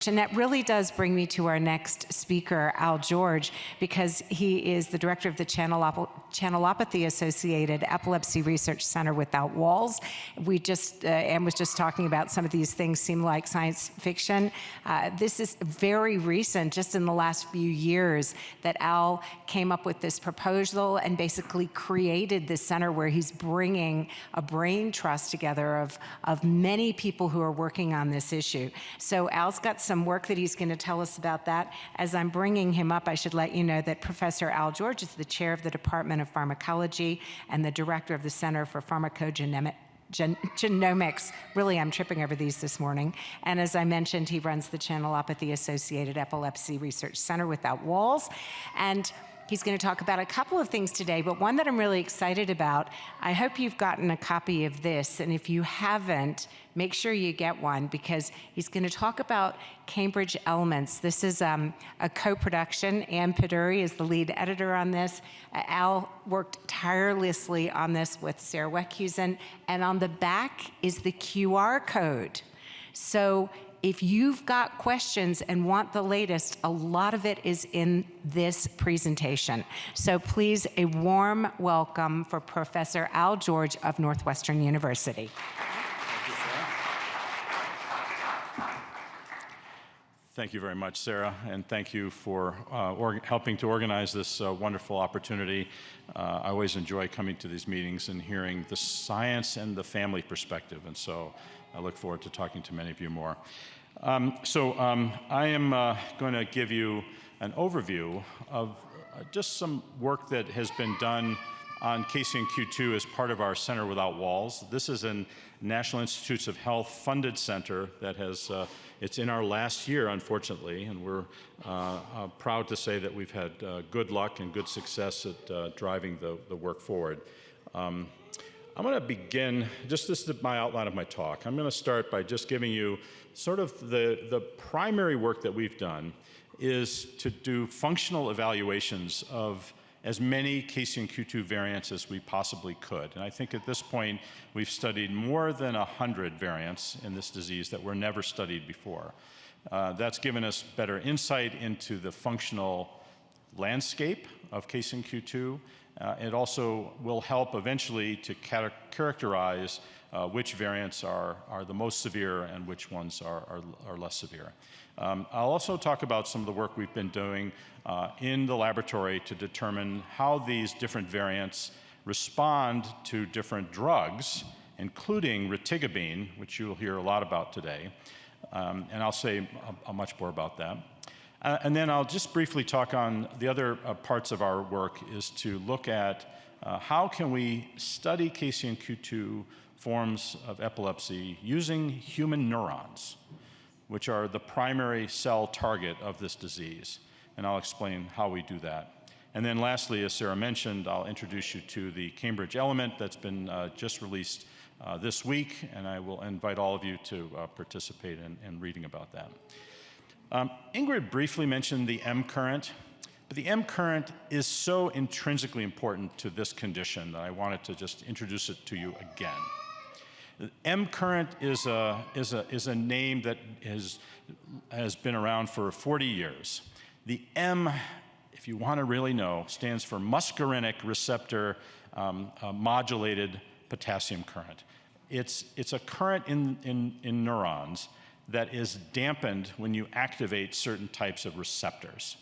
And that really does bring me to our next speaker, Al George, because he is the director of the Channelopathy-Associated Epilepsy Research Center Without Walls. Anne was just talking about some of these things seem like science fiction. This is very recent, just in the last few years, that Al came up with this proposal and basically created this center where he's bringing a brain trust together of many people who are working on this issue. So Al's got some work that he's going to tell us about that. As I'm bringing him up, I should let you know that Professor Al George is the chair of the Department of Pharmacology and the director of the Center for Pharmacogenomics. Really, I'm tripping over these this morning. And as I mentioned, he runs the Channelopathy-Associated Epilepsy Research Center Without Walls. And he's going to talk about a couple of things today, but one that I'm really excited about. I hope you've gotten a copy of this, and if you haven't, make sure you get one, because he's going to talk about Cambridge Elements. This is a co-production. Anne Peduri is the lead editor on this. Al worked tirelessly on this with Sarah Weckhuysen, and on the back is the QR code. So if you've got questions and want the latest, a lot of it is in this presentation. So please, a warm welcome for Professor Al George of Northwestern University. Thank you very much, Sarah, and thank you for helping to organize this wonderful opportunity. I always enjoy coming to these meetings and hearing the science and the family perspective, and so I look forward to talking to many of you more. I am going to give you an overview of just some work that has been done on KCNQ2 as part of our Center Without Walls. This is a National Institutes of Health funded center that has, it's in our last year, unfortunately, and we're proud to say that we've had good luck and good success at driving the work forward. I'm going to begin, this is my outline of my talk. I'm going to start by just giving you sort of the primary work that we've done is to do functional evaluations of as many KCNQ2 variants as we possibly could. And I think at this point, we've studied more than 100 variants in this disease that were never studied before. That's given us better insight into the functional landscape of KCNQ2. It also will help eventually to characterize which variants are the most severe and which ones are less severe. I'll also talk about some of the work we've been doing in the laboratory to determine how these different variants respond to different drugs, including retigabine, which you'll hear a lot about today. And I'll say much more about that. And then I'll just briefly talk on the other parts of our work is to look at how can we study KCNQ2 forms of epilepsy using human neurons, which are the primary cell target of this disease. And I'll explain how we do that. And then lastly, as Sarah mentioned, I'll introduce you to the Cambridge Element that's been just released this week, and I will invite all of you to participate in reading about that. Ingrid briefly mentioned the M current, but the M current is so intrinsically important to this condition that I wanted to just introduce it to you again. The M current is a name that has been around for 40 years. The M, if you want to really know, stands for muscarinic receptor modulated potassium current. It's a current in neurons that is dampened when you activate certain types of receptors.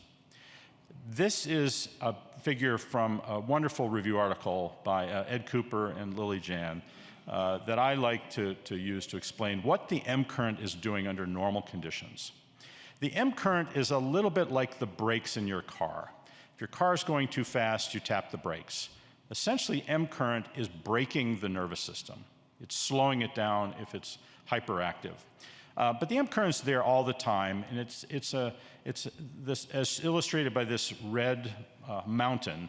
This is a figure from a wonderful review article by Ed Cooper and Lily Jan that I like to use to explain what the M current is doing under normal conditions. The M current is a little bit like the brakes in your car. If your car is going too fast, you tap the brakes. Essentially, M current is braking the nervous system. It's slowing it down if it's hyperactive. But the M current's there all the time, and it's this, as illustrated by this red mountain.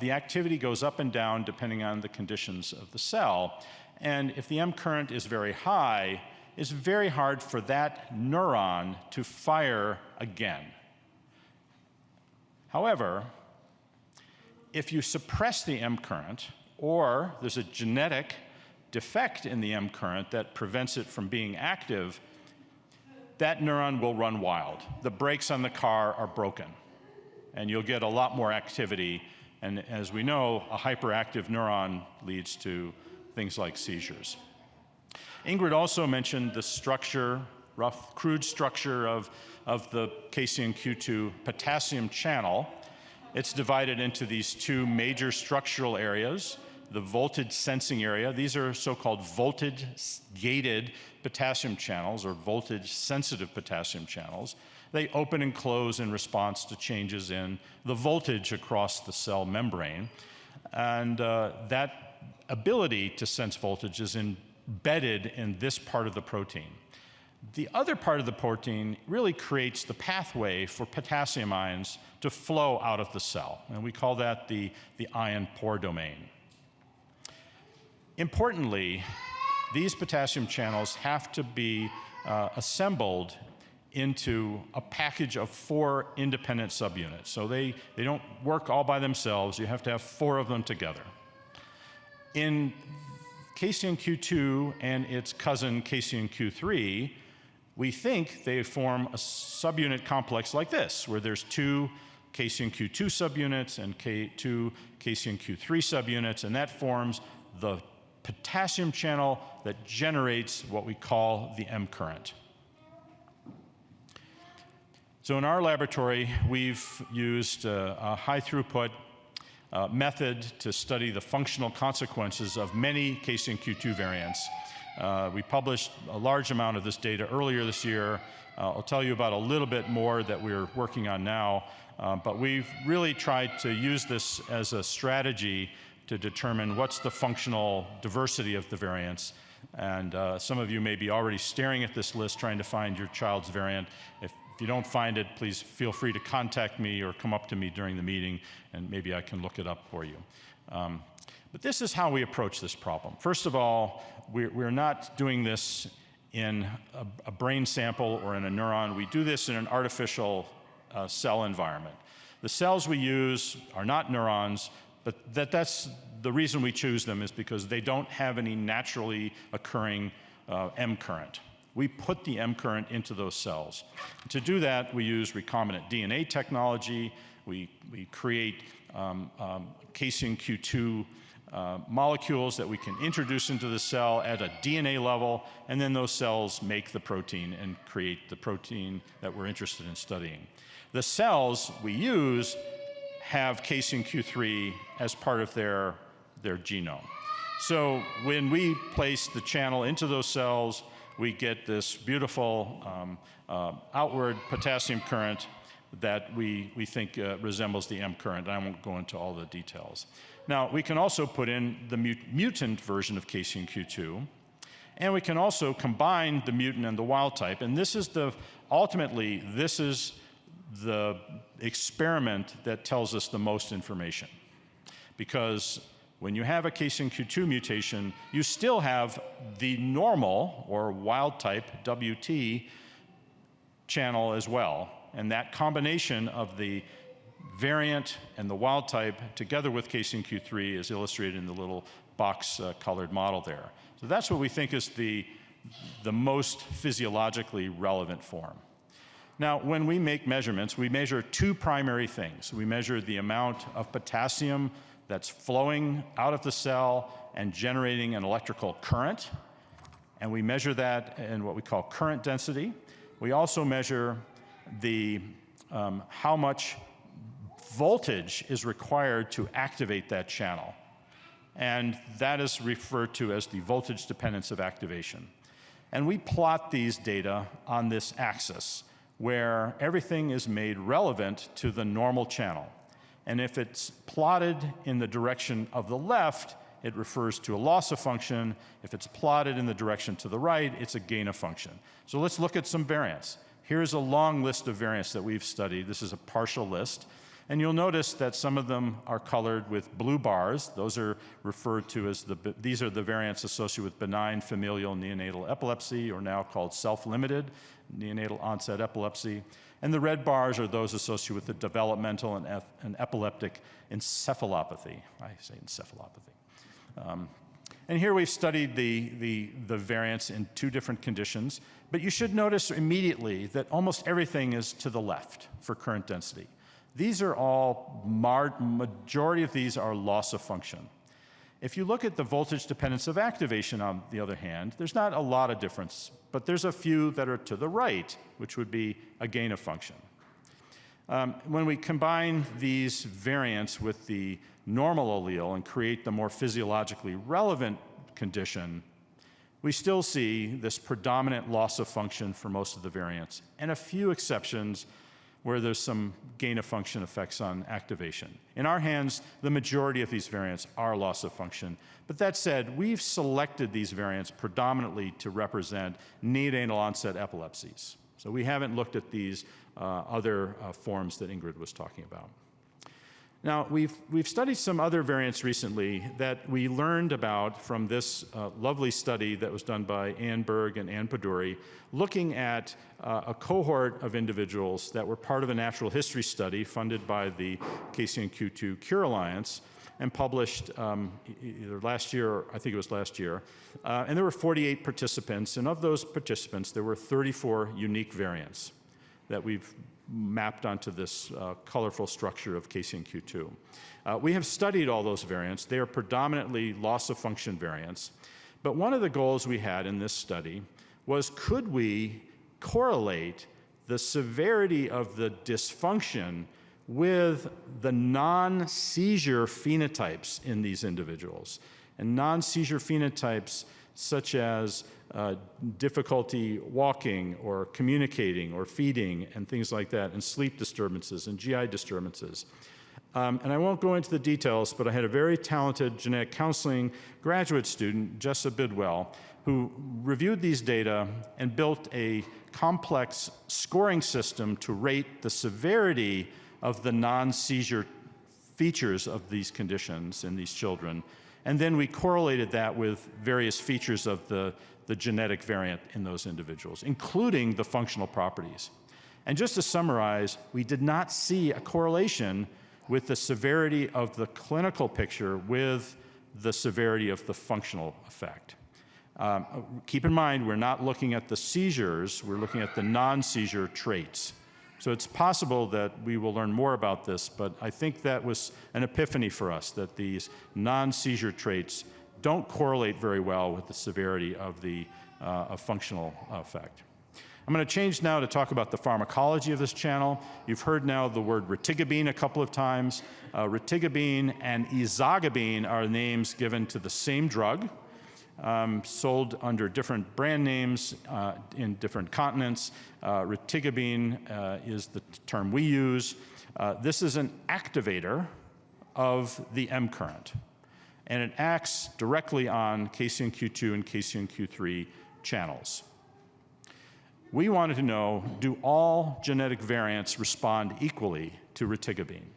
The activity goes up and down depending on the conditions of the cell. And if the M current is very high, it's very hard for that neuron to fire again. However, if you suppress the M current, or there's a genetic defect in the M current that prevents it from being active, that neuron will run wild. The brakes on the car are broken, and you'll get a lot more activity. And as we know, a hyperactive neuron leads to things like seizures. Ingrid also mentioned the structure, rough, crude structure of the KCNQ2 potassium channel. It's divided into these two major structural areas, the voltage sensing area. These are so-called voltage-gated potassium channels, or voltage-sensitive potassium channels. They open and close in response to changes in the voltage across the cell membrane. And that ability to sense voltage is embedded in this part of the protein. The other part of the protein really creates the pathway for potassium ions to flow out of the cell, and we call that the ion pore domain. Importantly, these potassium channels have to be assembled into a package of 4 independent subunits. So they don't work all by themselves. You have to have 4 of them together. In KCNQ2 and its cousin KCNQ3, we think they form a subunit complex like this, where there's 2 KCNQ2 subunits and 2 KCNQ3 subunits, and that forms the potassium channel that generates what we call the M current. So in our laboratory, we've used a high throughput method to study the functional consequences of many KCNQ2 variants. We published a large amount of this data earlier this year. I'll tell you about a little bit more that we're working on now, but we've really tried to use this as a strategy to determine what's the functional diversity of the variants. And some of you may be already staring at this list trying to find your child's variant. If you don't find it, please feel free to contact me or come up to me during the meeting, and maybe I can look it up for you. But this is how we approach this problem. First of all, we're not doing this in a brain sample or in a neuron. We do this in an artificial cell environment. The cells we use are not neurons, but that's the reason we choose them is because they don't have any naturally occurring M current. We put the M current into those cells. To do that, we use recombinant DNA technology. We create KCNQ2 molecules that we can introduce into the cell at a DNA level, and then those cells make the protein and create the protein that we're interested in studying. The cells we use have KCNQ3 as part of their genome. So when we place the channel into those cells, we get this beautiful outward potassium current that we think resembles the M current. I won't go into all the details. Now, we can also put in the mutant version of KCNQ2, and we can also combine the mutant and the wild type, and this is ultimately, this is the experiment that tells us the most information. Because when you have a KCNQ2 mutation, you still have the normal or wild type WT channel as well. And that combination of the variant and the wild type together with KCNQ3 is illustrated in the little box colored model there. So that's what we think is the most physiologically relevant form. Now, when we make measurements, we measure 2 primary things. We measure the amount of potassium that's flowing out of the cell and generating an electrical current, and we measure that in what we call current density. We also measure how much voltage is required to activate that channel, and that is referred to as the voltage dependence of activation. And we plot these data on this axis, where everything is made relevant to the normal channel. And if it's plotted in the direction of the left, it refers to a loss of function. If it's plotted in the direction to the right, it's a gain of function. So let's look at some variants. Here's a long list of variants that we've studied. This is a partial list. And you'll notice that some of them are colored with blue bars. Those are referred to as these are the variants associated with benign familial neonatal epilepsy, or now called self-limited neonatal onset epilepsy. And the red bars are those associated with the developmental and epileptic encephalopathy. I say encephalopathy. And here we've studied the variants in 2 different conditions, but you should notice immediately that almost everything is to the left for current density. These are all, majority of these are loss of function. If you look at the voltage dependence of activation, on the other hand, there's not a lot of difference, but there's a few that are to the right, which would be a gain of function. When we combine these variants with the normal allele and create the more physiologically relevant condition, we still see this predominant loss of function for most of the variants, and a few exceptions where there's some gain of function effects on activation. In our hands, the majority of these variants are loss of function. But that said, we've selected these variants predominantly to represent neonatal onset epilepsies. So we haven't looked at these other forms that Ingrid was talking about. Now, we've studied some other variants recently that we learned about from this lovely study that was done by Ann Berg and Ann Paduri, looking at a cohort of individuals that were part of a natural history study funded by the KCNQ2 Cure Alliance and published either last year, or I think it was last year. And there were 48 participants, and of those participants, there were 34 unique variants that we've mapped onto this colorful structure of KCNQ2. We have studied all those variants. They are predominantly loss of function variants. But one of the goals we had in this study was, could we correlate the severity of the dysfunction with the non-seizure phenotypes in these individuals? And non-seizure phenotypes such as difficulty walking or communicating or feeding and things like that, and sleep disturbances and GI disturbances. And I won't go into the details, but I had a very talented genetic counseling graduate student, Jessa Bidwell, who reviewed these data and built a complex scoring system to rate the severity of the non-seizure features of these conditions in these children. And then we correlated that with various features of the genetic variant in those individuals, including the functional properties. And just to summarize, we did not see a correlation with the severity of the clinical picture with the severity of the functional effect. Keep in mind, we're not looking at the seizures, we're looking at the non-seizure traits. So it's possible that we will learn more about this, but I think that was an epiphany for us, that these non-seizure traits don't correlate very well with the severity of the functional effect. I'm going to change now to talk about the pharmacology of this channel. You've heard now the word retigabine a couple of times. Retigabine and ezogabine are names given to the same drug, sold under different brand names in different continents. Retigabine is the term we use. This is an activator of the M current, and it acts directly on KCNQ2 and KCNQ3 channels. We wanted to know, do all genetic variants respond equally to retigabine?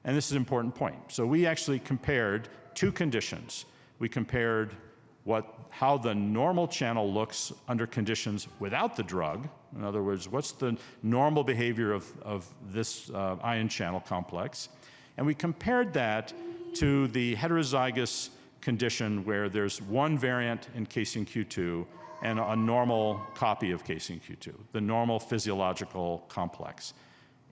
And this is an important point. So we actually compared 2 conditions. We compared how the normal channel looks under conditions without the drug. In other words, what's the normal behavior of this ion channel complex? And we compared that to the heterozygous condition where there's one variant in KCNQ2 and a normal copy of KCNQ2, the normal physiological complex,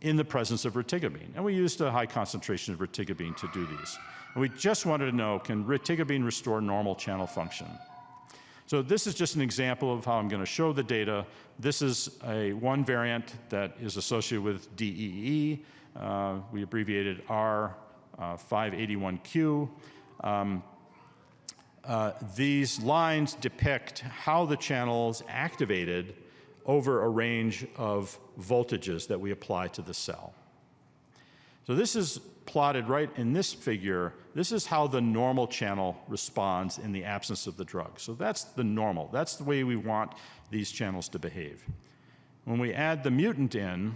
in the presence of retigabine. And we used a high concentration of retigabine to do these. And we just wanted to know, can retigabine restore normal channel function? So this is just an example of how I'm going to show the data. This is one variant that is associated with DEE. We abbreviated R581Q. These lines depict how the channel is activated over a range of voltages that we apply to the cell. So this is plotted right in this figure. This is how the normal channel responds in the absence of the drug. So that's the normal. That's the way we want these channels to behave. When we add the mutant in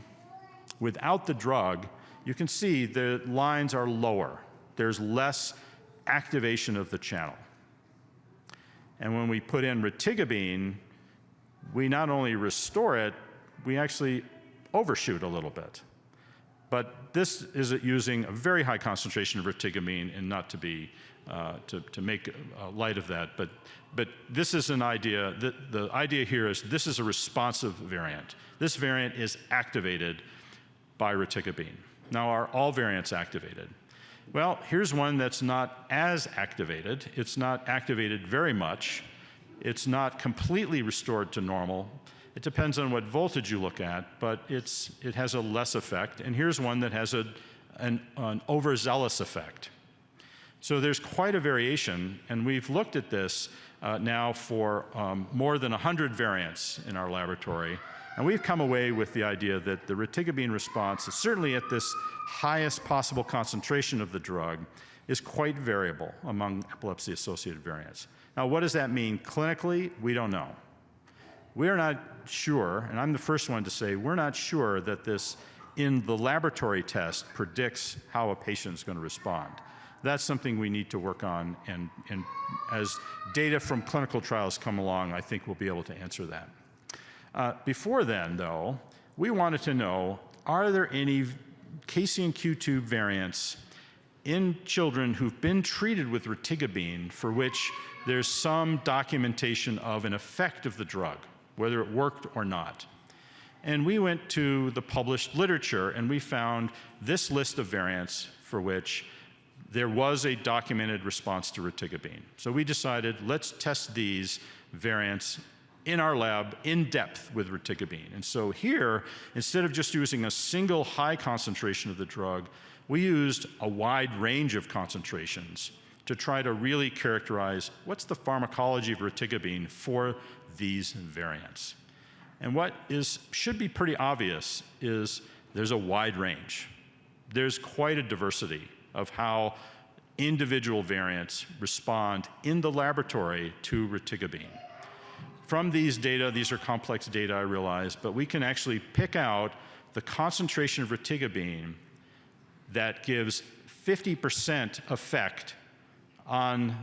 without the drug, you can see the lines are lower. There's less activation of the channel. And when we put in retigabine, we not only restore it, we actually overshoot a little bit. But this is using a very high concentration of retigabine, and not to be to make light of that, but this is an idea. The idea here is this is a responsive variant. This variant is activated by retigabine. Now, are all variants activated? Well, here's one that's not as activated. It's not activated very much. It's not completely restored to normal. It depends on what voltage you look at, but it has a less effect. And here's one that has an overzealous effect. So there's quite a variation, and we've looked at this now for more than 100 variants in our laboratory. And we've come away with the idea that the retigabine response, certainly at this highest possible concentration of the drug, is quite variable among epilepsy-associated variants. Now, what does that mean clinically? We don't know. We're not sure, and I'm the first one to say, we're not sure that this, in the laboratory test, predicts how a patient is going to respond. That's something we need to work on, and as data from clinical trials come along, I think we'll be able to answer that. Before then, though, we wanted to know, are there any KCNQ2 variants in children who've been treated with retigabine for which there's some documentation of an effect of the drug, whether it worked or not? And we went to the published literature, and we found this list of variants for which there was a documented response to retigabine. So we decided, let's test these variants in our lab in depth with retigabine. And so here, instead of just using a single high concentration of the drug, we used a wide range of concentrations to try to really characterize what's the pharmacology of retigabine for these variants. And what should be pretty obvious is there's a wide range. There's quite a diversity of how individual variants respond in the laboratory to retigabine. From these data, these are complex data, I realize, but we can actually pick out the concentration of retigabine that gives 50% effect on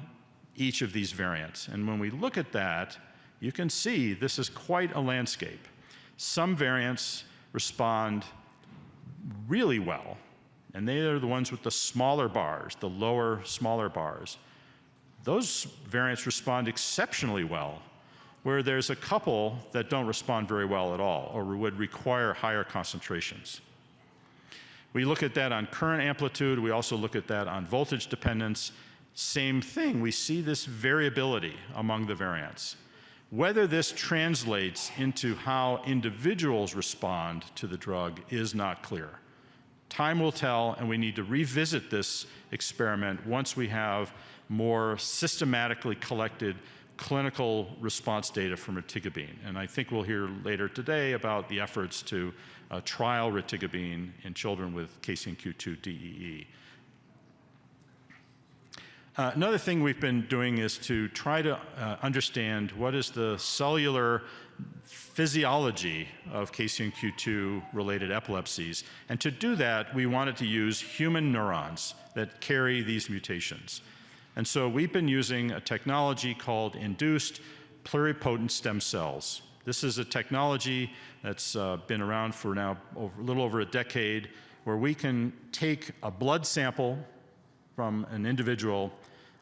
each of these variants. And when we look at that, you can see this is quite a landscape. Some variants respond really well, and they are the ones with the smaller bars, the lower, smaller bars. Those variants respond exceptionally well, where there's a couple that don't respond very well at all, or would require higher concentrations. We look at that on current amplitude. We also look at that on voltage dependence. Same thing, we see this variability among the variants. Whether this translates into how individuals respond to the drug is not clear. Time will tell, and we need to revisit this experiment once we have more systematically collected clinical response data from retigabine. And I think we'll hear later today about the efforts to trial retigabine in children with KCNQ2 DEE. Another thing we've been doing is to try to understand what is the cellular physiology of KCNQ2 related epilepsies. And to do that, we wanted to use human neurons that carry these mutations. And so we've been using a technology called induced pluripotent stem cells. This is a technology that's been around for now a little over a decade, where we can take a blood sample from an individual,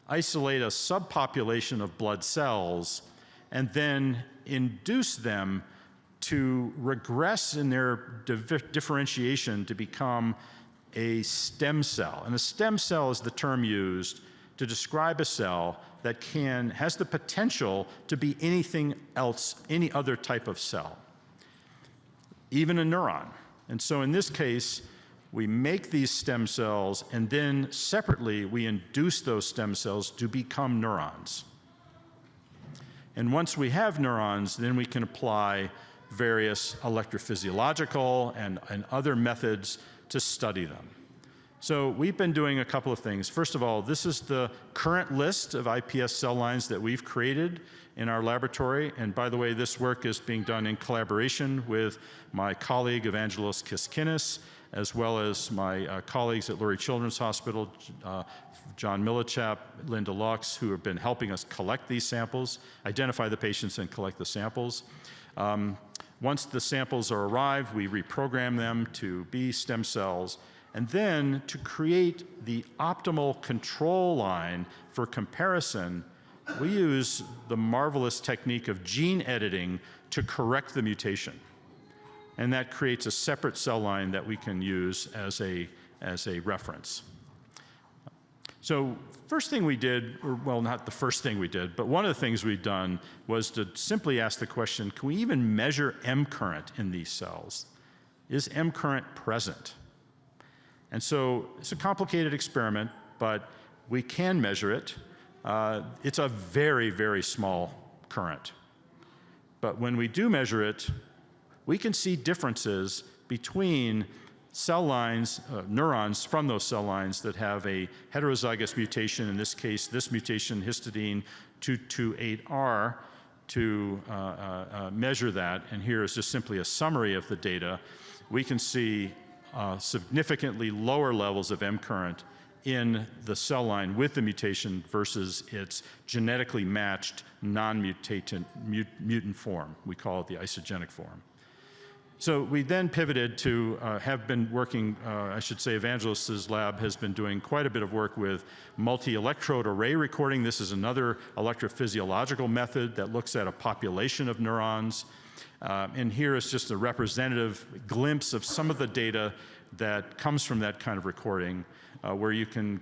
isolate a subpopulation of blood cells, and then induce them to regress in their differentiation to become a stem cell. And a stem cell is the term used to describe a cell that has the potential to be anything else, any other type of cell, even a neuron. And so in this case, we make these stem cells, and then separately, we induce those stem cells to become neurons. And once we have neurons, then we can apply various electrophysiological and other methods to study them. So we've been doing a couple of things. First of all, this is the current list of iPS cell lines that we've created in our laboratory. And by the way, this work is being done in collaboration with my colleague, Evangelos Kiskinis, as well as my colleagues at Lurie Children's Hospital, John Millichap, Linda Lux, who have been helping us collect these samples, identify the patients and collect the samples. Once the samples are arrived, we reprogram them to be stem cells, and then to create the optimal control line for comparison, we use the marvelous technique of gene editing to correct the mutation. And that creates a separate cell line that we can use as a reference. So first thing we did, or well, not the first thing we did, but one of the things we've done was to simply ask the question, can we even measure M current in these cells? Is M current present? And so it's a complicated experiment, but we can measure it. It's a very, very small current. But when we do measure it, we can see differences between cell lines, neurons from those cell lines that have a heterozygous mutation, in this case, this mutation, histidine 228R, to measure that. And here is just simply a summary of the data. We can see significantly lower levels of M current in the cell line with the mutation versus its genetically matched non-mutant mutant form. We call it the isogenic form. So we then pivoted to have been working, I should say Evangelos' lab has been doing quite a bit of work with multi-electrode array recording. This is another electrophysiological method that looks at a population of neurons. And here is just a representative glimpse of some of the data that comes from that kind of recording, where you can,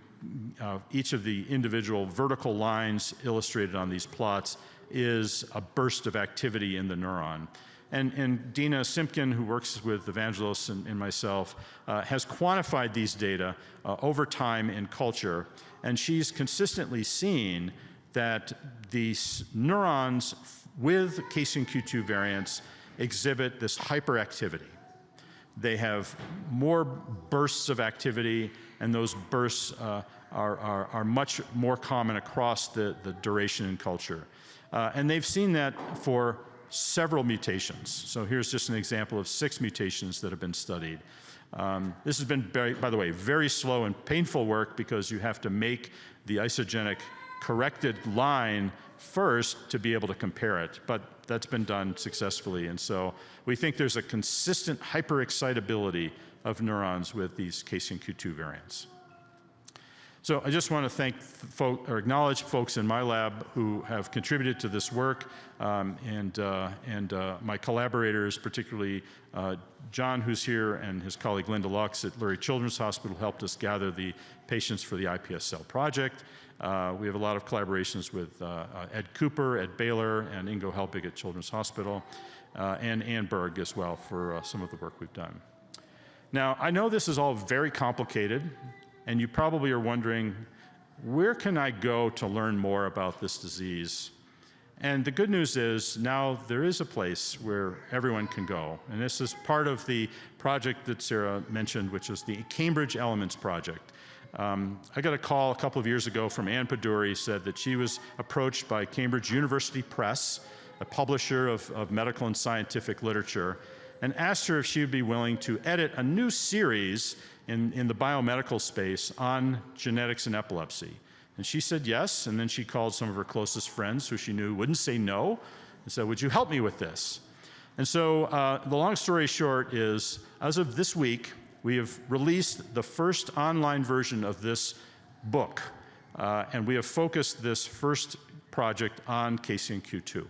each of the individual vertical lines illustrated on these plots is a burst of activity in the neuron. And Dina Simpkin, who works with Evangelos and myself, has quantified these data over time in culture, and she's consistently seen that these neurons with KCNQ2 variants exhibit this hyperactivity. They have more bursts of activity, and those bursts are much more common across the duration in culture. And they've seen that for several mutations. So here's just an example of 6 mutations that have been studied. This has been, by the way, very slow and painful work because you have to make the isogenic corrected line first to be able to compare it, but that's been done successfully. And so we think there's a consistent hyperexcitability of neurons with these KCNQ2 variants. So I just want to thank or acknowledge folks in my lab who have contributed to this work, and my collaborators, particularly John, who's here, and his colleague Linda Lux at Lurie Children's Hospital helped us gather the patients for the iPS cell project. We have a lot of collaborations with Ed Cooper at Baylor and Ingo Helbig at Children's Hospital, and Ann Berg as well for some of the work we've done. Now, I know this is all very complicated, and you probably are wondering, where can I go to learn more about this disease? And the good news is now there is a place where everyone can go. And this is part of the project that Sarah mentioned, which is the Cambridge Elements Project. I got a call a couple of years ago from Ann Paduri, said that she was approached by Cambridge University Press, a publisher of medical and scientific literature, and asked her if she would be willing to edit a new series in the biomedical space on genetics and epilepsy. And she said yes, and then she called some of her closest friends who she knew wouldn't say no, and said, would you help me with this? And so the long story short is, as of this week, we have released the first online version of this book, and we have focused this first project on KCNQ2.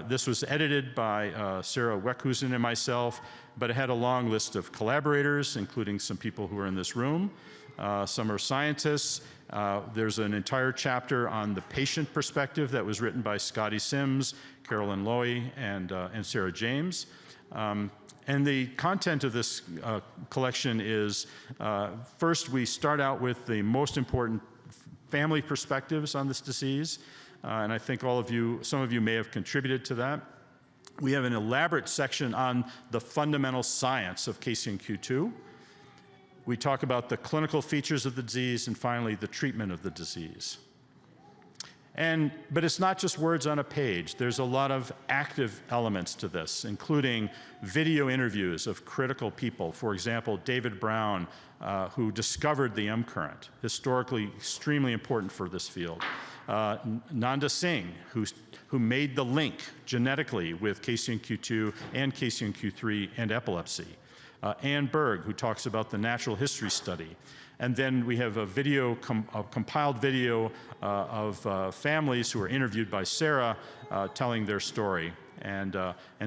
This was edited by Sarah Weckhusen and myself, but it had a long list of collaborators, including some people who are in this room. Some are scientists. There's an entire chapter on the patient perspective that was written by Scotty Sims, Carolyn Lowy, and Sarah James. And the content of this collection is, first we start out with the most important family perspectives on this disease. And I think some of you may have contributed to that. We have an elaborate section on the fundamental science of KCNQ2. We talk about the clinical features of the disease, and finally, the treatment of the disease. But it's not just words on a page. There's a lot of active elements to this, including video interviews of critical people. For example, David Brown, who discovered the M current, historically extremely important for this field. Nanda Singh, who made the link genetically with KCNQ2 and KCNQ3 and epilepsy. Ann Berg, who talks about the natural history study. And then we have a video, a compiled video of families who were interviewed by Sarah telling their story, and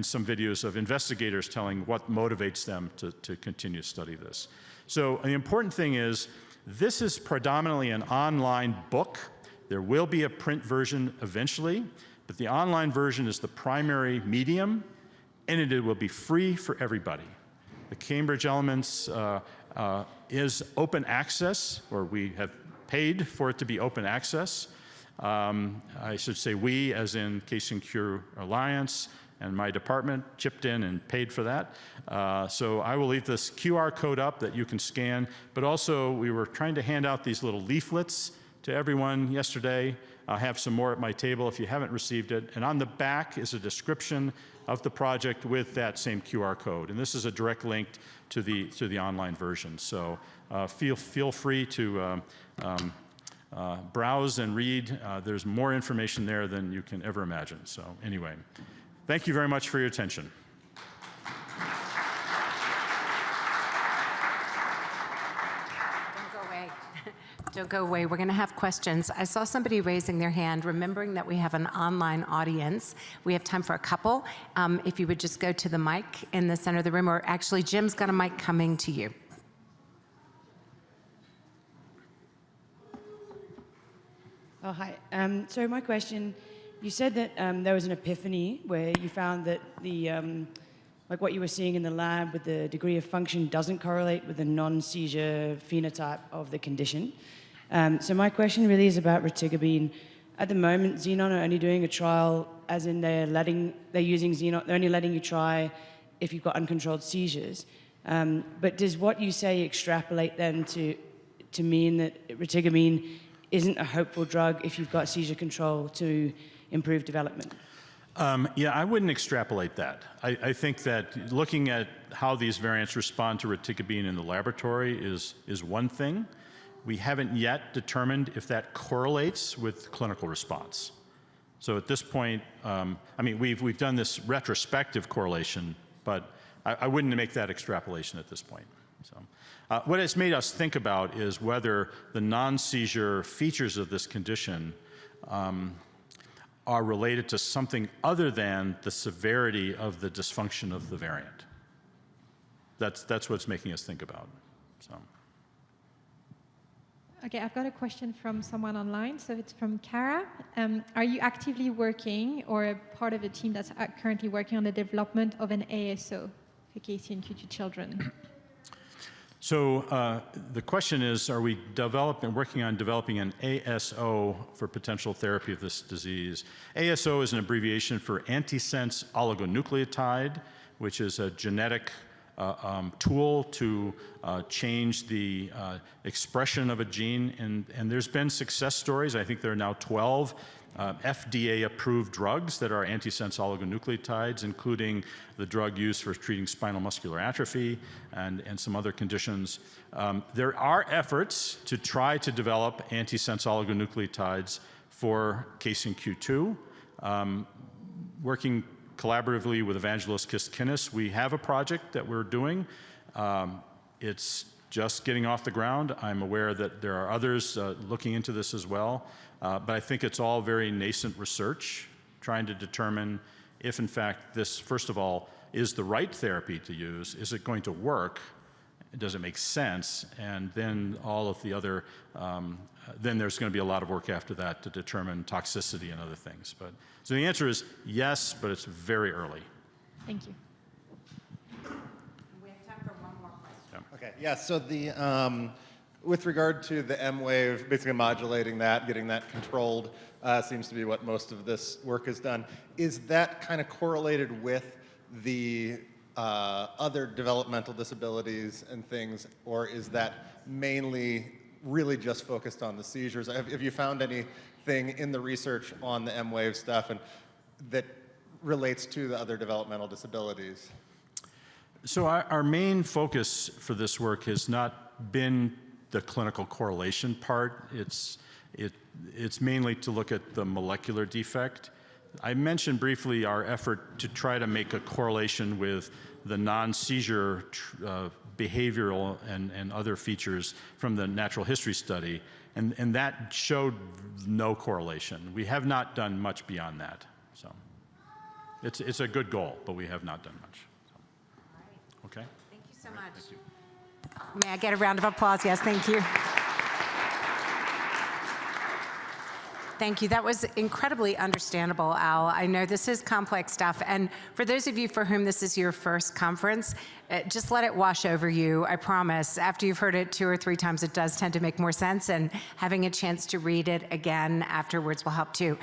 some videos of investigators telling what motivates them to continue to study this. So the important thing is, this is predominantly an online book. There will be a print version eventually, but the online version is the primary medium, and it will be free for everybody. The Cambridge Elements is open access, or we have paid for it to be open access. I should say we, as in KCNQ Alliance, and my department chipped in and paid for that. So I will leave this QR code up that you can scan, but also we were trying to hand out these little leaflets to everyone yesterday. I have some more at my table if you haven't received it. And on the back is a description of the project with that same QR code. And this is a direct link to the online version. So feel free to browse and read. There's more information there than you can ever imagine. So anyway, thank you very much for your attention. Don't go away. We're going to have questions. I saw somebody raising their hand, remembering that we have an online audience. We have time for a couple. If you would just go to the mic in the center of the room, or actually, Jim's got a mic coming to you. Oh, hi. So my question, you said that there was an epiphany where you found that the, like what you were seeing in the lab with the degree of function doesn't correlate with the non-seizure phenotype of the condition. So my question really is about retigabine. At the moment, Xenon are only doing a trial, as in they're using Xenon, they're only letting you try if you've got uncontrolled seizures. But does what you say extrapolate then to mean that retigabine isn't a hopeful drug if you've got seizure control to improve development? Yeah, I wouldn't extrapolate that. I think that looking at how these variants respond to retigabine in the laboratory is one thing. We haven't yet determined if that correlates with clinical response. So at this point, I mean, we've done this retrospective correlation, but I wouldn't make that extrapolation at this point. So, what it's made us think about is whether the non-seizure features of this condition are related to something other than the severity of the dysfunction of the variant. That's what's making us think about. So. Okay, I've got a question from someone online. So it's from Kara. Are you actively working or a part of a team that's currently working on the development of an ASO for KCNQ2 children? So the question is, are we working on developing an ASO for potential therapy of this disease? ASO is an abbreviation for antisense oligonucleotide, which is a genetic tool to change the expression of a gene. And there's been success stories. I think there are now 12 FDA-approved drugs that are antisense oligonucleotides, including the drug used for treating spinal muscular atrophy and some other conditions. There are efforts to try to develop antisense oligonucleotides for KCNQ2. Working collaboratively with Evangelos Kiskinis, we have a project that we're doing. It's just getting off the ground. I'm aware that there are others looking into this as well. But I think it's all very nascent research, trying to determine if, in fact, this, first of all, is the right therapy to use. Is it going to work? Does it make sense? And then all of the other, then there's going to be a lot of work after that to determine toxicity and other things. But so the answer is yes, but it's very early. Thank you. We have time for one more question. Yeah. Okay, yeah, so the, with regard to the M wave, basically modulating that, getting that controlled, seems to be what most of this work has done. Is that kind of correlated with the other developmental disabilities and things, or is that mainly really just focused on the seizures? Have you found anything in the research on the M wave stuff and that relates to the other developmental disabilities? So our main focus for this work has not been the clinical correlation part. It's mainly to look at the molecular defect. I mentioned briefly our effort to try to make a correlation with the non-seizure behavioral and other features from the natural history study, and that showed no correlation. We have not done much beyond that. So it's a good goal, but we have not done much. So, okay? Thank you so much. May I get a round of applause? Yes, thank you. Thank you. That was incredibly understandable, Al. I know this is complex stuff, and for those of you for whom this is your first conference, just let it wash over you. I promise. After you've heard it 2 or 3 times, it does tend to make more sense, and having a chance to read it again afterwards will help too.